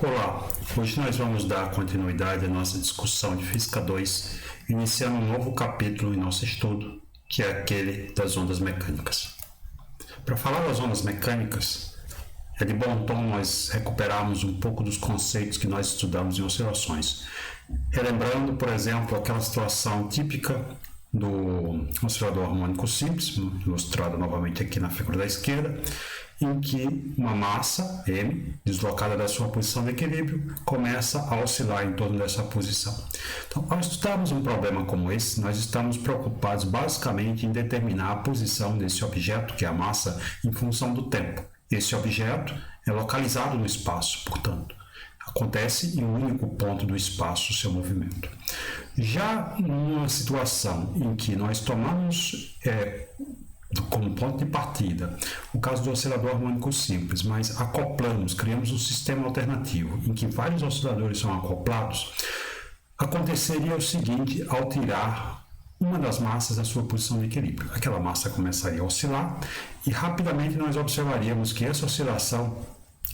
Olá, hoje nós vamos dar continuidade à nossa discussão de Física 2, iniciando um novo capítulo em nosso estudo, que é aquele das ondas mecânicas. Para falar das ondas mecânicas, é de bom tom nós recuperarmos um pouco dos conceitos que nós estudamos em oscilações, relembrando, por exemplo, aquela situação típica do oscilador harmônico simples, ilustrado novamente aqui na figura da esquerda, em que uma massa, M, deslocada da sua posição de equilíbrio, começa a oscilar em torno dessa posição. Então, ao estudarmos um problema como esse, nós estamos preocupados basicamente em determinar a posição desse objeto, que é a massa, em função do tempo. Esse objeto é localizado no espaço, portanto, acontece em um único ponto do espaço o seu movimento. Já numa situação em que nós tomamos como ponto de partida o caso do oscilador harmônico simples, mas acoplamos, criamos um sistema alternativo em que vários osciladores são acoplados, aconteceria o seguinte ao tirar uma das massas da sua posição de equilíbrio. Aquela massa começaria a oscilar e rapidamente nós observaríamos que essa oscilação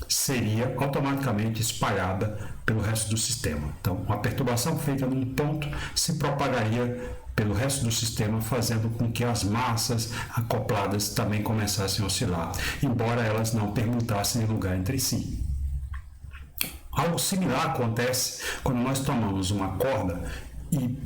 seria automaticamente espalhada pelo resto do sistema. Então, uma perturbação feita num ponto se propagaria pelo resto do sistema, fazendo com que as massas acopladas também começassem a oscilar, embora elas não permutassem de lugar entre si. Algo similar acontece quando nós tomamos uma corda e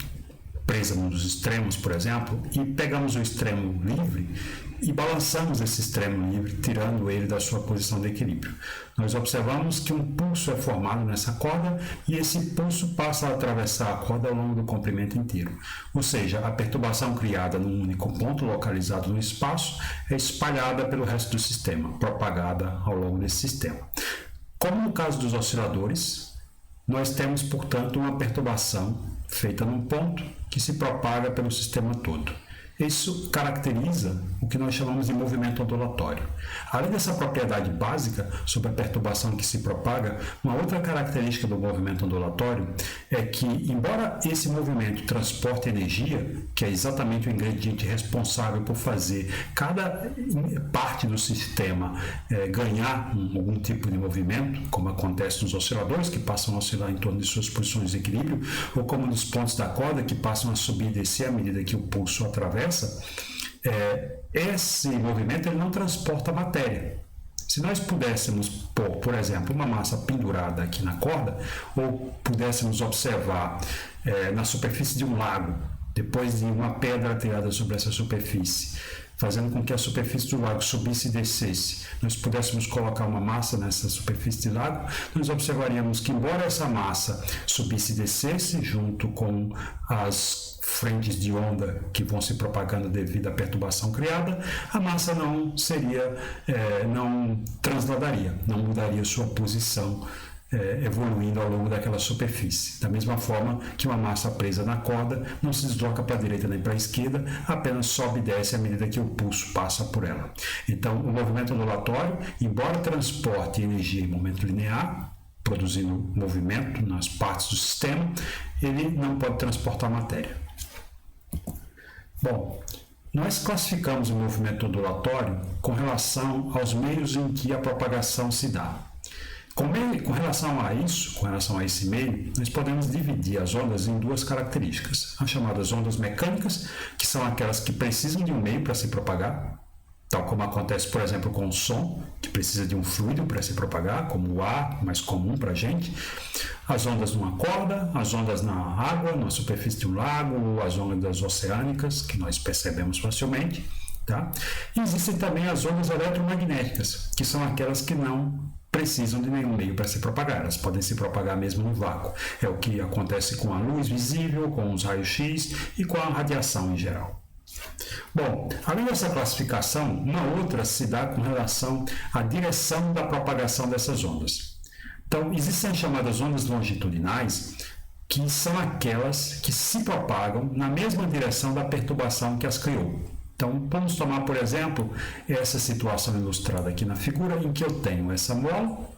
presa num dos extremos, por exemplo, e pegamos o extremo livre e balançamos esse extremo livre, tirando ele da sua posição de equilíbrio. Nós observamos que um pulso é formado nessa corda e esse pulso passa a atravessar a corda ao longo do comprimento inteiro. Ou seja, a perturbação criada num único ponto localizado no espaço é espalhada pelo resto do sistema, propagada ao longo desse sistema. Como no caso dos osciladores, nós temos, portanto, uma perturbação feita num ponto que se propaga pelo sistema todo. Isso caracteriza o que nós chamamos de movimento ondulatório. Além dessa propriedade básica sobre a perturbação que se propaga, uma outra característica do movimento ondulatório é que, embora esse movimento transporte energia, que é exatamente o ingrediente responsável por fazer cada parte do sistema ganhar algum tipo de movimento, como acontece nos osciladores, que passam a oscilar em torno de suas posições de equilíbrio, ou como nos pontos da corda, que passam a subir e descer à medida que o pulso atravessa, esse movimento ele não transporta matéria. Se nós pudéssemos pôr, por exemplo, uma massa pendurada aqui na corda, ou pudéssemos observar na superfície de um lago, depois de uma pedra tirada sobre essa superfície, fazendo com que a superfície do lago subisse e descesse, nós pudéssemos colocar uma massa nessa superfície de lago, nós observaríamos que, embora essa massa subisse e descesse junto com as frentes de onda que vão se propagando devido à perturbação criada, a massa não transladaria, não mudaria sua posição, evoluindo ao longo daquela superfície. Da mesma forma que uma massa presa na corda não se desloca para a direita nem para a esquerda, apenas sobe e desce à medida que o pulso passa por ela. Então, o movimento ondulatório, embora transporte energia em momento linear, produzindo movimento nas partes do sistema, ele não pode transportar matéria. Bom, nós classificamos o movimento ondulatório com relação aos meios em que a propagação se dá. Com relação a esse meio, nós podemos dividir as ondas em duas características. As chamadas ondas mecânicas, que são aquelas que precisam de um meio para se propagar, tal como acontece, por exemplo, com o som, que precisa de um fluido para se propagar, como o ar, mais comum para a gente. As ondas numa corda, as ondas na água, na superfície de um lago, as ondas oceânicas, que nós percebemos facilmente. Tá? E existem também as ondas eletromagnéticas, que são aquelas que não precisam de nenhum meio para se propagar, elas podem se propagar mesmo no vácuo. É o que acontece com a luz visível, com os raios-x e com a radiação em geral. Bom, além dessa classificação, uma outra se dá com relação à direção da propagação dessas ondas. Então, existem as chamadas ondas longitudinais, que são aquelas que se propagam na mesma direção da perturbação que as criou. Então, vamos tomar, por exemplo, essa situação ilustrada aqui na figura, em que eu tenho essa mola,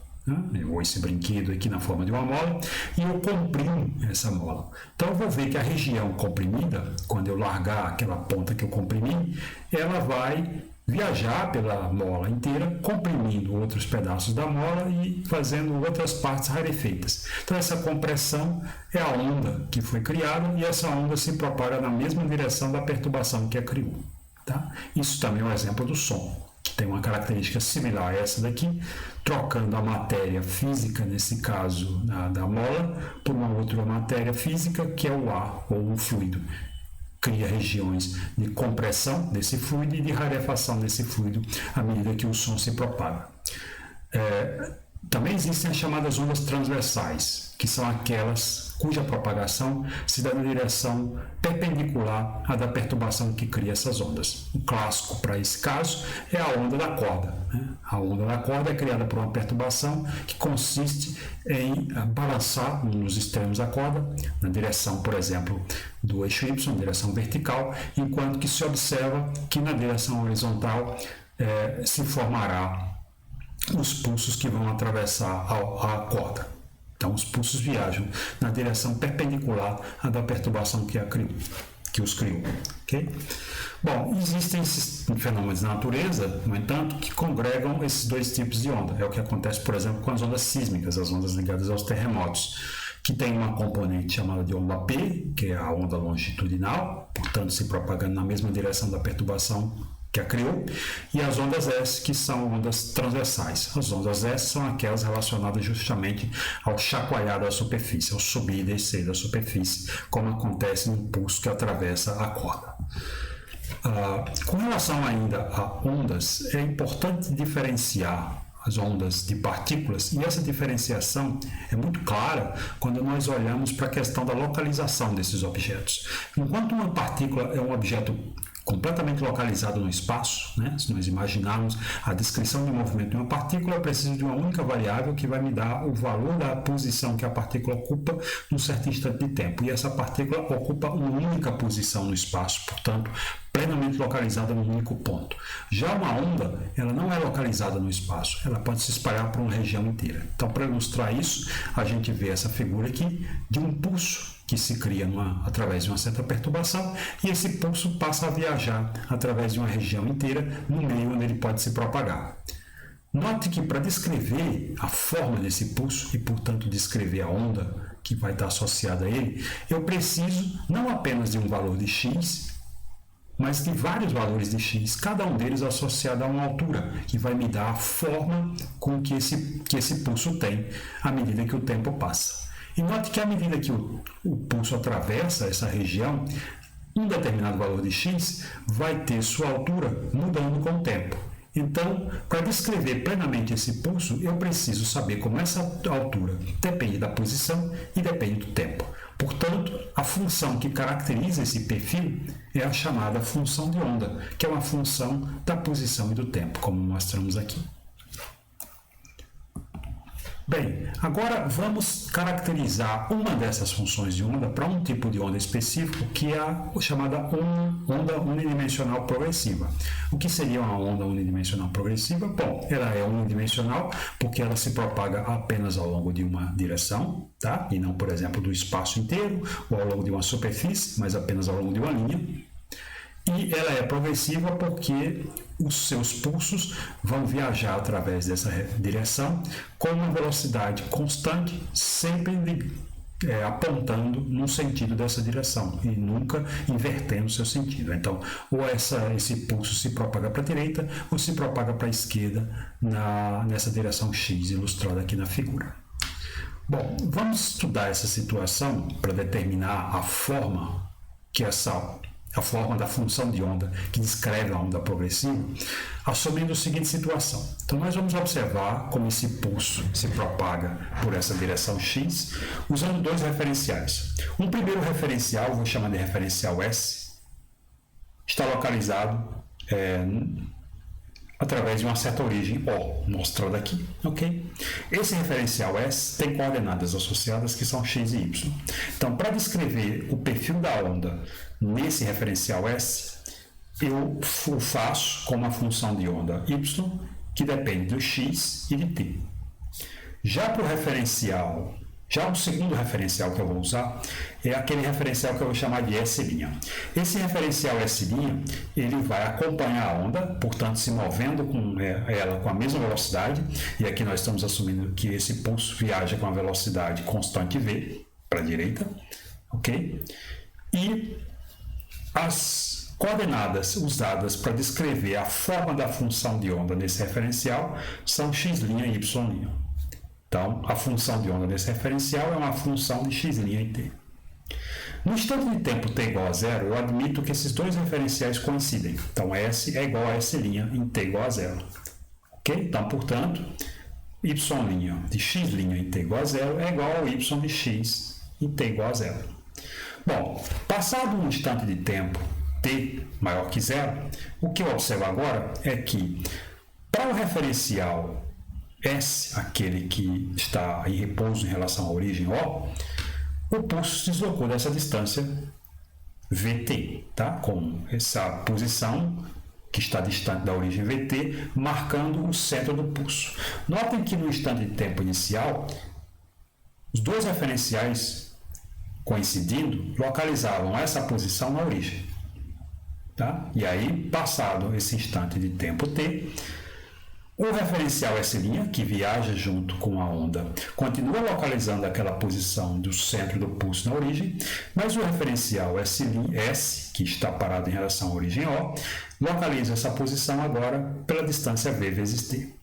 ou esse brinquedo aqui na forma de uma mola, e eu comprimo essa mola. Então, eu vou ver que a região comprimida, quando eu largar aquela ponta que eu comprimi, ela vai viajar pela mola inteira, comprimindo outros pedaços da mola e fazendo outras partes rarefeitas. Então essa compressão é a onda que foi criada e essa onda se propaga na mesma direção da perturbação que a criou. Tá? Isso também é um exemplo do som, que tem uma característica similar a essa daqui, trocando a matéria física, nesse caso da mola, por uma outra matéria física que é o ar ou o fluido. Cria regiões de compressão desse fluido e de rarefação desse fluido à medida que o som se propaga. Também existem as chamadas ondas transversais, que são aquelas cuja propagação se dá na direção perpendicular à da perturbação que cria essas ondas. O clássico para esse caso é a onda da corda. A onda da corda é criada por uma perturbação que consiste em balançar nos extremos da corda, na direção, por exemplo, do eixo Y, na direção vertical, enquanto que se observa que na direção horizontal se formará os pulsos que vão atravessar a corda. Então, os pulsos viajam na direção perpendicular à da perturbação que os criou. Okay? Bom, existem esses fenômenos da natureza, no entanto, que congregam esses dois tipos de onda. É o que acontece, por exemplo, com as ondas sísmicas, as ondas ligadas aos terremotos, que tem uma componente chamada de onda P, que é a onda longitudinal, portanto, se propagando na mesma direção da perturbação que a criou, e as ondas S, que são ondas transversais. As ondas S são aquelas relacionadas justamente ao chacoalhar da superfície, ao subir e descer da superfície, como acontece no pulso que atravessa a corda. Com relação ainda a ondas, é importante diferenciar as ondas de partículas, e essa diferenciação é muito clara quando nós olhamos para a questão da localização desses objetos. Enquanto uma partícula é um objeto completamente localizado no espaço, né? Se nós imaginarmos a descrição de movimento de uma partícula, eu preciso de uma única variável que vai me dar o valor da posição que a partícula ocupa num certo instante de tempo. E essa partícula ocupa uma única posição no espaço, portanto, plenamente localizada num único ponto. Já uma onda, ela não é localizada no espaço, ela pode se espalhar por uma região inteira. Então, para ilustrar isso, a gente vê essa figura aqui de um pulso que se cria através de uma certa perturbação, e esse pulso passa a viajar através de uma região inteira no meio onde ele pode se propagar. Note que para descrever a forma desse pulso e, portanto, descrever a onda que vai estar associada a ele, eu preciso não apenas de um valor de x, mas de vários valores de x, cada um deles associado a uma altura, que vai me dar a forma com que esse pulso tem à medida que o tempo passa. E note que à medida que o pulso atravessa essa região, um determinado valor de x vai ter sua altura mudando com o tempo. Então, para descrever plenamente esse pulso, eu preciso saber como essa altura depende da posição e depende do tempo. Portanto, a função que caracteriza esse perfil é a chamada função de onda, que é uma função da posição e do tempo, como mostramos aqui. Bem, agora vamos caracterizar uma dessas funções de onda para um tipo de onda específico, que é a chamada onda unidimensional progressiva. O que seria uma onda unidimensional progressiva? Bom, ela é unidimensional porque ela se propaga apenas ao longo de uma direção, tá? E não, por exemplo, do espaço inteiro ou ao longo de uma superfície, mas apenas ao longo de uma linha. E ela é progressiva porque os seus pulsos vão viajar através dessa direção com uma velocidade constante, sempre apontando no sentido dessa direção e nunca invertendo seu sentido. Então, ou esse pulso se propaga para a direita ou se propaga para a esquerda nessa direção x ilustrada aqui na figura. Bom, vamos estudar essa situação para determinar a forma a forma da função de onda que descreve a onda progressiva, assumindo a seguinte situação. Então, nós vamos observar como esse pulso se propaga por essa direção x, usando dois referenciais. Um primeiro referencial, vou chamar de referencial S, está localizado através de uma certa origem O, mostrada aqui, ok? Esse referencial S tem coordenadas associadas que são x e y. Então, para descrever o perfil da onda nesse referencial S, eu o faço com uma função de onda y que depende do x e de t. Já para o referencial Já o segundo referencial que eu vou usar é aquele referencial que eu vou chamar de S'. Esse referencial S', ele vai acompanhar a onda, portanto, se movendo com ela com a mesma velocidade, e aqui nós estamos assumindo que esse pulso viaja com a velocidade constante v, para a direita, ok? E as coordenadas usadas para descrever a forma da função de onda nesse referencial são x' e y'. Então, a função de onda desse referencial é uma função de x' e t. No instante de tempo t igual a zero, eu admito que esses dois referenciais coincidem. Então, S é igual a S' em t igual a zero. Ok? Então, portanto, y' de x' em t igual a zero é igual ao y de x em t igual a zero. Bom, passado um instante de tempo t maior que zero, o que eu observo agora é que para o referencial S, aquele que está em repouso em relação à origem O, o pulso se deslocou dessa distância Vt, tá? Com essa posição que está distante da origem Vt, marcando o centro do pulso. Notem que no instante de tempo inicial, os dois referenciais coincidindo localizavam essa posição na origem. Tá? E aí, passado esse instante de tempo t, o referencial S', que viaja junto com a onda, continua localizando aquela posição do centro do pulso na origem, mas o referencial S, que está parado em relação à origem O, localiza essa posição agora pela distância v vezes t.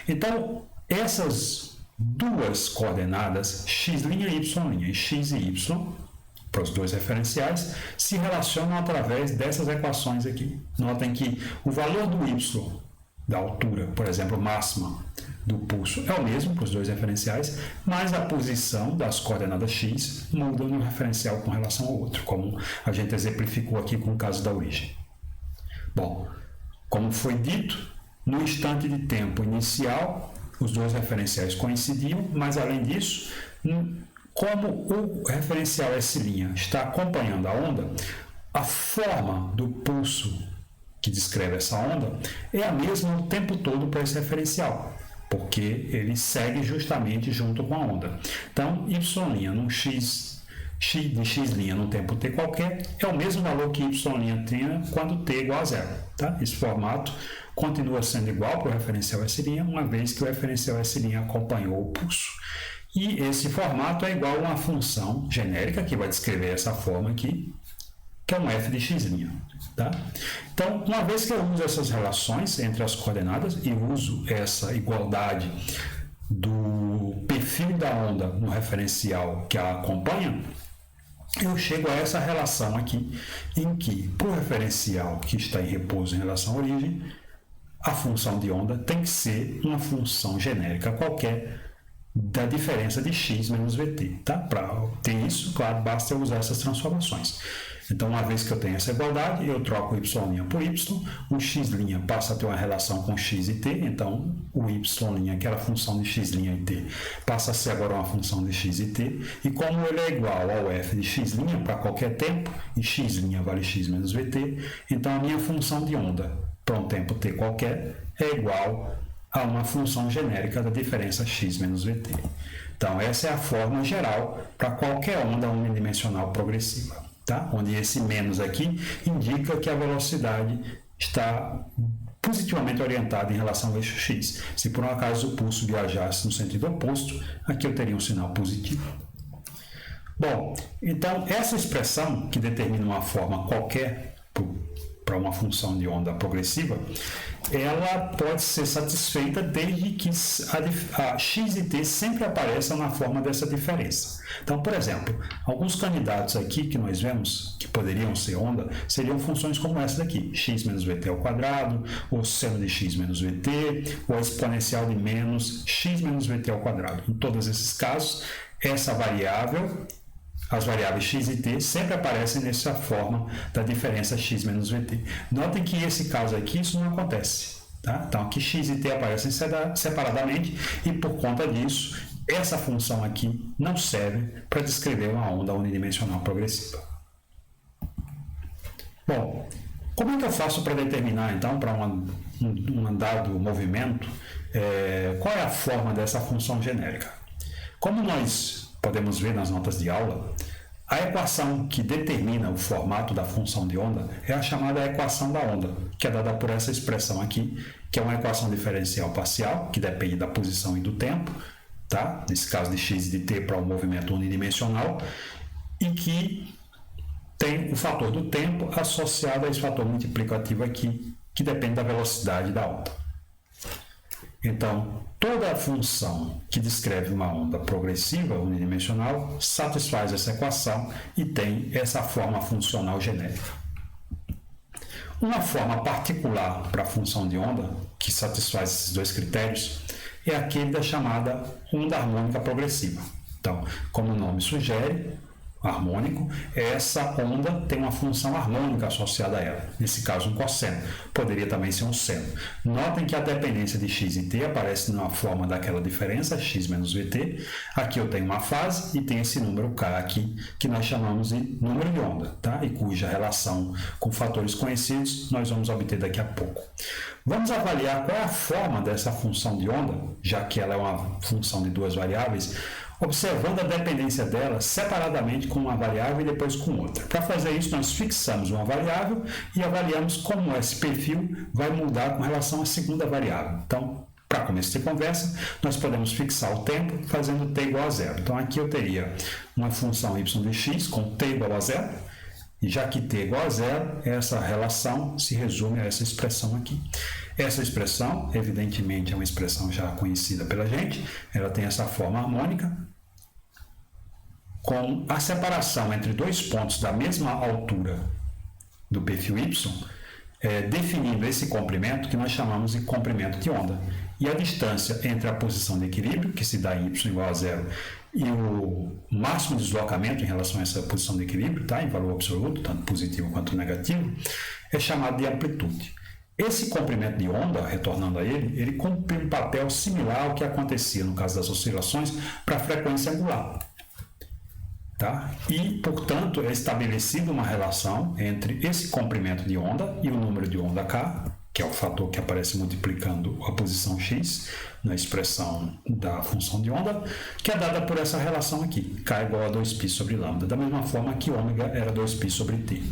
Então, essas duas coordenadas, x' e y', e x e y, para os dois referenciais, se relacionam através dessas equações aqui. Notem que o valor do y, da altura, por exemplo, máxima do pulso, é o mesmo para os dois referenciais, mas a posição das coordenadas x muda no referencial com relação ao outro, como a gente exemplificou aqui com o caso da origem. Bom, como foi dito, no instante de tempo inicial, os dois referenciais coincidiam, mas além disso, como o referencial S' está acompanhando a onda, a forma do pulso que descreve essa onda é a mesma o tempo todo para esse referencial, porque ele segue justamente junto com a onda. Então, y' num x de x' num tempo t qualquer é o mesmo valor que y' tem quando t é igual a zero. Tá? Esse formato continua sendo igual para o referencial S', uma vez que o referencial S' acompanhou o pulso. E esse formato é igual a uma função genérica que vai descrever essa forma aqui, que é um f de x'. Tá? Então, uma vez que eu uso essas relações entre as coordenadas e uso essa igualdade do perfil da onda no referencial que a acompanha, eu chego a essa relação aqui, em que, para o referencial que está em repouso em relação à origem, a função de onda tem que ser uma função genérica qualquer da diferença de x menos vt. Tá? Para ter isso, claro, basta eu usar essas transformações. Então, uma vez que eu tenho essa igualdade, eu troco o y' por y, o x' passa a ter uma relação com x e t, então o y', que era a função de x' e t, passa a ser agora uma função de x e t, e como ele é igual ao f de x' para qualquer tempo, e x' vale x menos vt, então a minha função de onda para um tempo t qualquer é igual a uma função genérica da diferença x menos vt. Então, essa é a forma geral para qualquer onda unidimensional progressiva. Tá? Onde esse menos aqui indica que a velocidade está positivamente orientada em relação ao eixo x. Se por um acaso o pulso viajasse no sentido oposto, aqui eu teria um sinal positivo. Bom, então essa expressão que determina uma forma qualquer para uma função de onda progressiva, ela pode ser satisfeita desde que a x e t sempre apareçam na forma dessa diferença. Então, por exemplo, alguns candidatos aqui que nós vemos que poderiam ser onda seriam funções como essa daqui, x menos vt ao quadrado, ou seno de x menos vt, ou a exponencial de menos x menos vt ao quadrado. Em todos esses casos, essa variável, as variáveis x e t sempre aparecem nessa forma da diferença x menos vt. Notem que nesse caso aqui isso não acontece. Tá? Então aqui x e t aparecem separadamente e por conta disso essa função aqui não serve para descrever uma onda unidimensional progressiva. Bom, como é que eu faço para determinar então para um dado movimento qual é a forma dessa função genérica? Como nós podemos ver nas notas de aula, a equação que determina o formato da função de onda é a chamada equação da onda, que é dada por essa expressão aqui, que é uma equação diferencial parcial, que depende da posição e do tempo, tá? Nesse caso de x e de t para um movimento unidimensional, e que tem o fator do tempo associado a esse fator multiplicativo aqui, que depende da velocidade da onda. Então, toda função que descreve uma onda progressiva unidimensional satisfaz essa equação e tem essa forma funcional genérica. Uma forma particular para a função de onda, que satisfaz esses dois critérios, é aquele da chamada onda harmônica progressiva. Então, como o nome sugere, harmônico, essa onda tem uma função harmônica associada a ela, nesse caso um cosseno, poderia também ser um seno. Notem que a dependência de x e t aparece na forma daquela diferença, x menos vt. Aqui eu tenho uma fase e tem esse número k aqui, que nós chamamos de número de onda, tá? E cuja relação com fatores conhecidos nós vamos obter daqui a pouco. Vamos avaliar qual é a forma dessa função de onda, já que ela é uma função de duas variáveis, observando a dependência dela separadamente com uma variável e depois com outra. Para fazer isso, nós fixamos uma variável e avaliamos como esse perfil vai mudar com relação à segunda variável. Então, para começo de conversa, nós podemos fixar o tempo fazendo t igual a zero. Então, aqui eu teria uma função y de x com t igual a zero, e já que t é igual a zero, essa relação se resume a essa expressão aqui. Essa expressão, evidentemente, é uma expressão já conhecida pela gente, ela tem essa forma harmônica, com a separação entre dois pontos da mesma altura do perfil y, definindo esse comprimento que nós chamamos de comprimento de onda. E a distância entre a posição de equilíbrio, que se dá em y igual a zero, e o máximo deslocamento em relação a essa posição de equilíbrio, tá? Em valor absoluto, tanto positivo quanto negativo, é chamado de amplitude. Esse comprimento de onda, retornando a ele cumpre um papel similar ao que acontecia no caso das oscilações para a frequência angular. Tá? E, portanto, é estabelecida uma relação entre esse comprimento de onda e o número de onda k, que é o fator que aparece multiplicando a posição x na expressão da função de onda, que é dada por essa relação aqui, k igual a 2π sobre lambda, da mesma forma que ômega era 2π sobre t.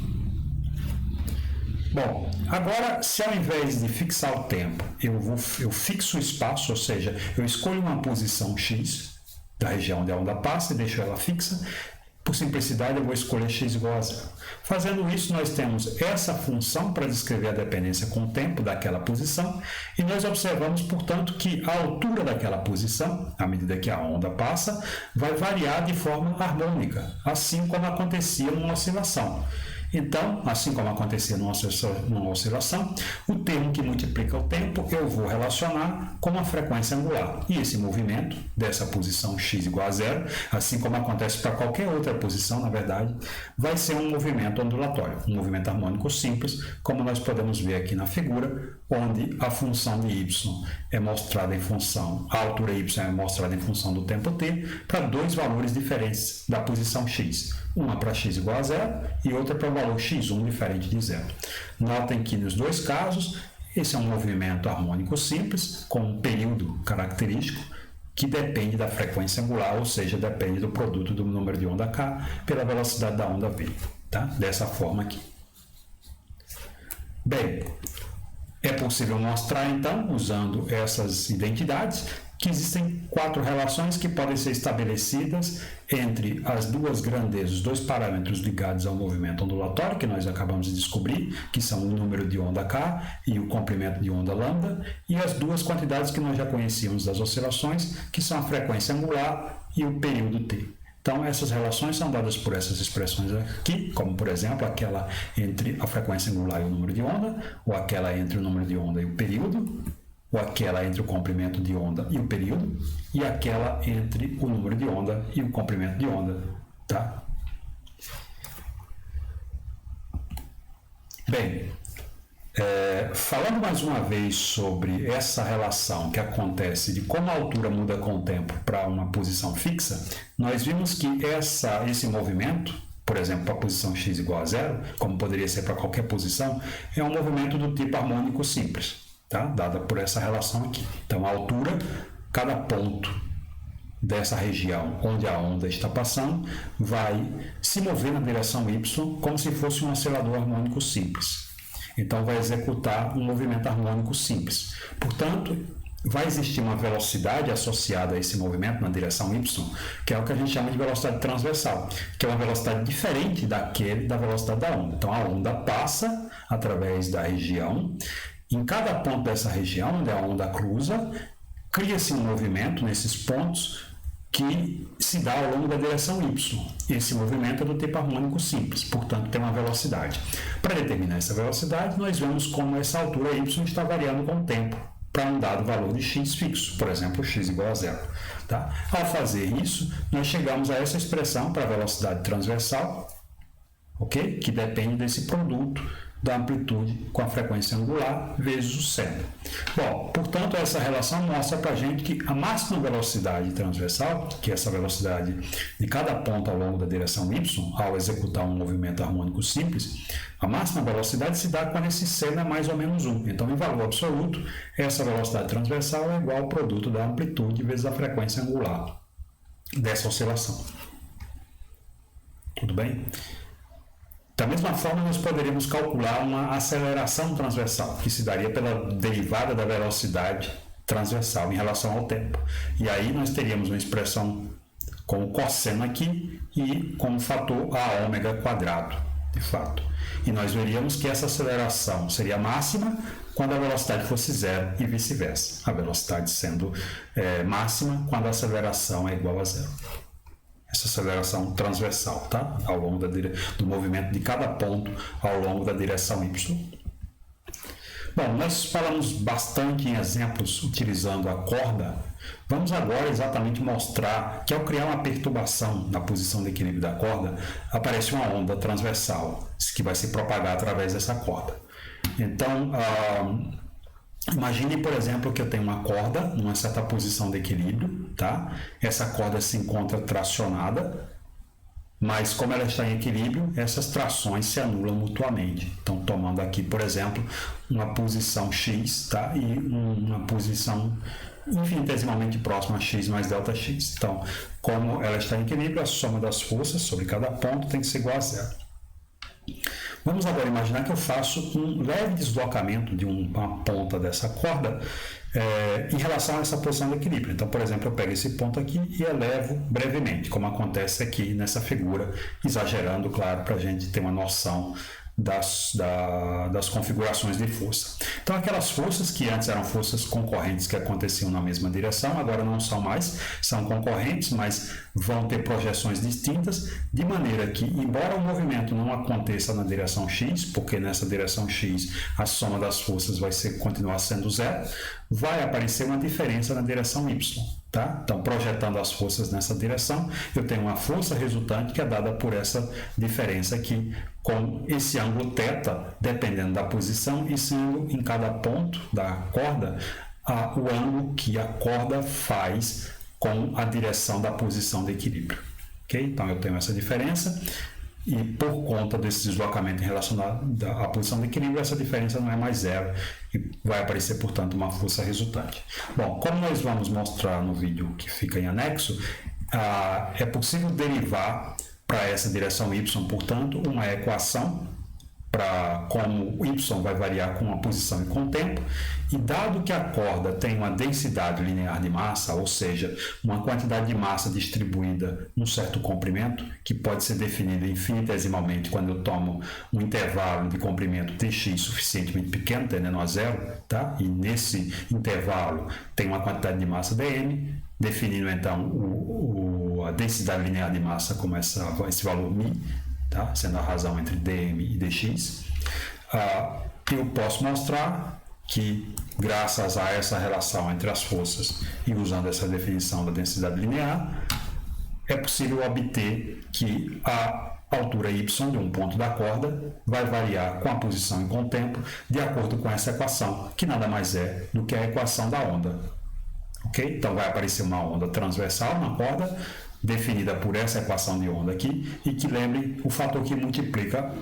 Bom, agora, se ao invés de fixar o tempo, eu fixo o espaço, ou seja, eu escolho uma posição x da região onde a onda passa e deixo ela fixa, por simplicidade eu vou escolher x igual a zero. Fazendo isso, nós temos essa função para descrever a dependência com o tempo daquela posição e nós observamos, portanto, que a altura daquela posição, à medida que a onda passa, vai variar de forma harmônica, assim como acontecia numa oscilação. Então, assim como acontecia numa oscilação, o termo que multiplica o tempo eu vou relacionar com a frequência angular. E esse movimento dessa posição x igual a zero, assim como acontece para qualquer outra posição, na verdade, vai ser um movimento ondulatório, um movimento harmônico simples, como nós podemos ver aqui na figura, onde a função de y é mostrada em função, a altura y é mostrada em função do tempo t, para dois valores diferentes da posição x. Uma para x igual a zero e outra para o valor x1 diferente de zero. Notem que nos dois casos, esse é um movimento harmônico simples, com um período característico, que depende da frequência angular, ou seja, depende do produto do número de onda k pela velocidade da onda v. Tá? Dessa forma aqui. Bem, é possível mostrar, então, usando essas identidades, que existem quatro relações que podem ser estabelecidas entre as duas grandezas, os dois parâmetros ligados ao movimento ondulatório, que nós acabamos de descobrir, que são o número de onda k e o comprimento de onda lambda, e as duas quantidades que nós já conhecíamos das oscilações, que são a frequência angular e o período t. Então, essas relações são dadas por essas expressões aqui, como, por exemplo, aquela entre a frequência angular e o número de onda, ou aquela entre o número de onda e o período, ou aquela entre o comprimento de onda e o período, e aquela entre o número de onda e o comprimento de onda. Tá? Bem, falando mais uma vez sobre essa relação que acontece de como a altura muda com o tempo para uma posição fixa, nós vimos que esse movimento, por exemplo, para a posição x igual a zero, como poderia ser para qualquer posição, é um movimento do tipo harmônico simples, tá? Dada por essa relação aqui. Então, a altura, cada ponto dessa região onde a onda está passando vai se mover na direção y como se fosse um oscilador harmônico simples. Então vai executar um movimento harmônico simples. Portanto, vai existir uma velocidade associada a esse movimento na direção y, que é o que a gente chama de velocidade transversal, que é uma velocidade diferente da velocidade da onda. Então a onda passa através da região. Em cada ponto dessa região onde a onda cruza, cria-se um movimento nesses pontos que se dá ao longo da direção y. Esse movimento é do tipo harmônico simples, portanto tem uma velocidade. Para determinar essa velocidade, nós vemos como essa altura y está variando com o tempo para um dado valor de x fixo, por exemplo, x igual a zero. Tá? Ao fazer isso, nós chegamos a essa expressão para a velocidade transversal, okay? Que depende desse produto da amplitude com a frequência angular vezes o seno. Bom, portanto, essa relação mostra para a gente que a máxima velocidade transversal, que é essa velocidade de cada ponto ao longo da direção y, ao executar um movimento harmônico simples, a máxima velocidade se dá quando esse seno é mais ou menos 1. Então, em valor absoluto, essa velocidade transversal é igual ao produto da amplitude vezes a frequência angular dessa oscilação. Tudo bem? Da mesma forma, nós poderíamos calcular uma aceleração transversal, que se daria pela derivada da velocidade transversal em relação ao tempo. E aí nós teríamos uma expressão com o cosseno aqui e com o fator a ômega quadrado, de fato. E nós veríamos que essa aceleração seria máxima quando a velocidade fosse zero e vice-versa. A velocidade sendo máxima quando a aceleração é igual a zero. Essa aceleração transversal, tá? Ao longo do movimento de cada ponto ao longo da direção y. Bom, nós falamos bastante em exemplos utilizando a corda. Vamos agora exatamente mostrar que ao criar uma perturbação na posição de equilíbrio da corda, aparece uma onda transversal que vai se propagar através dessa corda. Então, imagine, por exemplo, que eu tenho uma corda numa certa posição de equilíbrio, tá? Essa corda se encontra tracionada, mas como ela está em equilíbrio, essas trações se anulam mutuamente. Então, tomando aqui, por exemplo, uma posição x, tá? E uma posição infinitesimalmente próxima a x mais ΔX. Então, como ela está em equilíbrio, a soma das forças sobre cada ponto tem que ser igual a zero. Vamos agora imaginar que eu faço um leve deslocamento de uma ponta dessa corda em relação a essa posição de equilíbrio. Então, por exemplo, eu pego esse ponto aqui e elevo brevemente, como acontece aqui nessa figura, exagerando, claro, para a gente ter uma noção das configurações de força. Então, aquelas forças que antes eram forças concorrentes que aconteciam na mesma direção, agora não são mais, são concorrentes, mas vão ter projeções distintas, de maneira que, embora o movimento não aconteça na direção x, porque nessa direção x a soma das forças vai continuar sendo zero, vai aparecer uma diferença na direção y. Tá? Então, projetando as forças nessa direção, eu tenho uma força resultante que é dada por essa diferença aqui, com esse ângulo θ, dependendo da posição, e sendo em cada ponto da corda o ângulo que a corda faz com a direção da posição de equilíbrio. Okay? Então, eu tenho essa diferença. E por conta desse deslocamento em relação à posição de equilíbrio, essa diferença não é mais zero e vai aparecer, portanto, uma força resultante. Bom, como nós vamos mostrar no vídeo que fica em anexo, é possível derivar para essa direção y, portanto, uma equação para como o y vai variar com a posição e com o tempo, e dado que a corda tem uma densidade linear de massa, ou seja, uma quantidade de massa distribuída num certo comprimento, que pode ser definida infinitesimalmente quando eu tomo um intervalo de comprimento dx suficientemente pequeno, tendendo a zero, tá? E nesse intervalo tem uma quantidade de massa dm, definindo então a densidade linear de massa como esse valor μ, tá? Sendo a razão entre dm e dx, eu posso mostrar que, graças a essa relação entre as forças e usando essa definição da densidade linear, é possível obter que a altura y de um ponto da corda vai variar com a posição e com o tempo, de acordo com essa equação, que nada mais é do que a equação da onda. Okay? Então, vai aparecer uma onda transversal na corda, definida por essa equação de onda aqui, e que lembre o fator que multiplica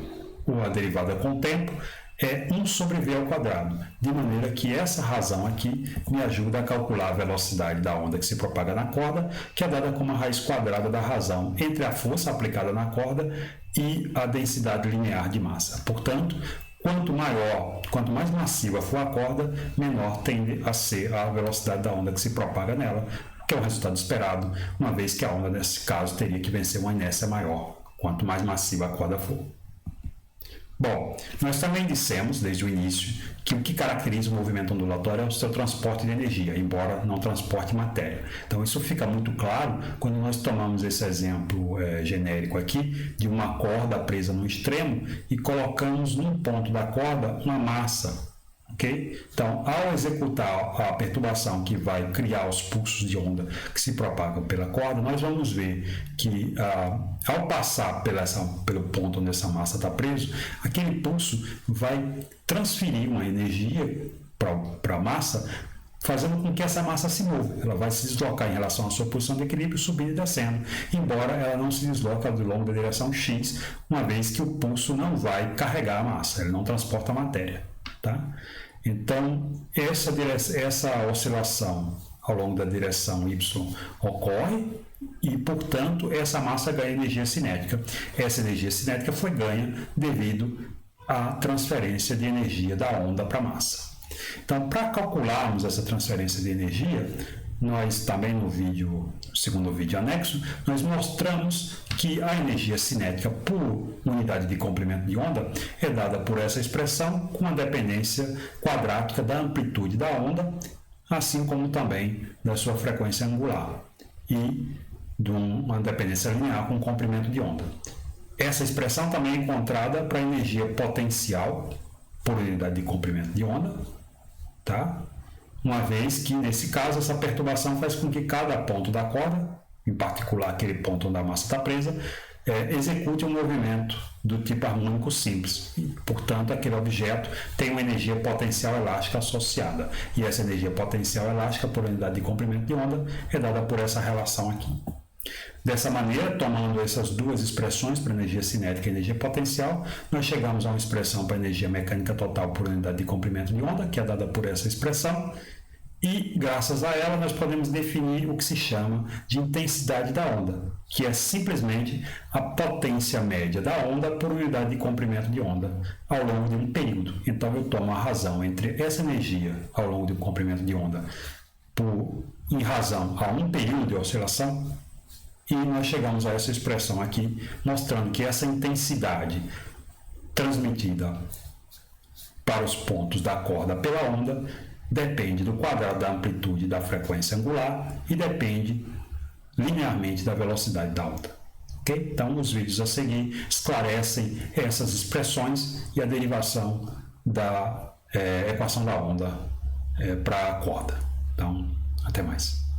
a derivada com o tempo é 1 sobre v ao quadrado, de maneira que essa razão aqui me ajuda a calcular a velocidade da onda que se propaga na corda, que é dada como a raiz quadrada da razão entre a força aplicada na corda e a densidade linear de massa. Portanto, quanto mais massiva for a corda, menor tende a ser a velocidade da onda que se propaga nela, que é o resultado esperado, uma vez que a onda, nesse caso, teria que vencer uma inércia maior, quanto mais massiva a corda for. Bom, nós também dissemos, desde o início, que o que caracteriza o movimento ondulatório é o seu transporte de energia, embora não transporte matéria. Então, isso fica muito claro quando nós tomamos esse exemplo genérico aqui, de uma corda presa no extremo e colocamos num ponto da corda uma massa. Okay? Então, ao executar a perturbação que vai criar os pulsos de onda que se propagam pela corda, nós vamos ver que ao passar pelo ponto onde essa massa está presa, aquele pulso vai transferir uma energia para a massa, fazendo com que essa massa se mova. Ela vai se deslocar em relação à sua posição de equilíbrio, subindo e descendo, embora ela não se desloque ao longo da direção X, uma vez que o pulso não vai carregar a massa, ele não transporta a matéria. Tá? Então, essa oscilação ao longo da direção Y ocorre e, portanto, essa massa ganha energia cinética. Essa energia cinética foi ganha devido à transferência de energia da onda para a massa. Então, para calcularmos essa transferência de energia, nós também no segundo vídeo anexo, nós mostramos que a energia cinética por unidade de comprimento de onda é dada por essa expressão com a dependência quadrática da amplitude da onda, assim como também da sua frequência angular e de uma dependência linear com o comprimento de onda. Essa expressão também é encontrada para a energia potencial por unidade de comprimento de onda, tá? Uma vez que, nesse caso, essa perturbação faz com que cada ponto da corda, em particular aquele ponto onde a massa está presa, execute um movimento do tipo harmônico simples. E, portanto, aquele objeto tem uma energia potencial elástica associada. E essa energia potencial elástica, por unidade de comprimento de onda, é dada por essa relação aqui. Dessa maneira, tomando essas duas expressões para energia cinética e energia potencial, nós chegamos a uma expressão para energia mecânica total por unidade de comprimento de onda, que é dada por essa expressão, e graças a ela nós podemos definir o que se chama de intensidade da onda, que é simplesmente a potência média da onda por unidade de comprimento de onda ao longo de um período. Então eu tomo a razão entre essa energia ao longo de um comprimento de onda em razão a um período de oscilação, e nós chegamos a essa expressão aqui, mostrando que essa intensidade transmitida para os pontos da corda pela onda depende do quadrado da amplitude da frequência angular e depende linearmente da velocidade da onda. Okay? Então, os vídeos a seguir esclarecem essas expressões e a derivação da equação da onda para a corda. Então, até mais.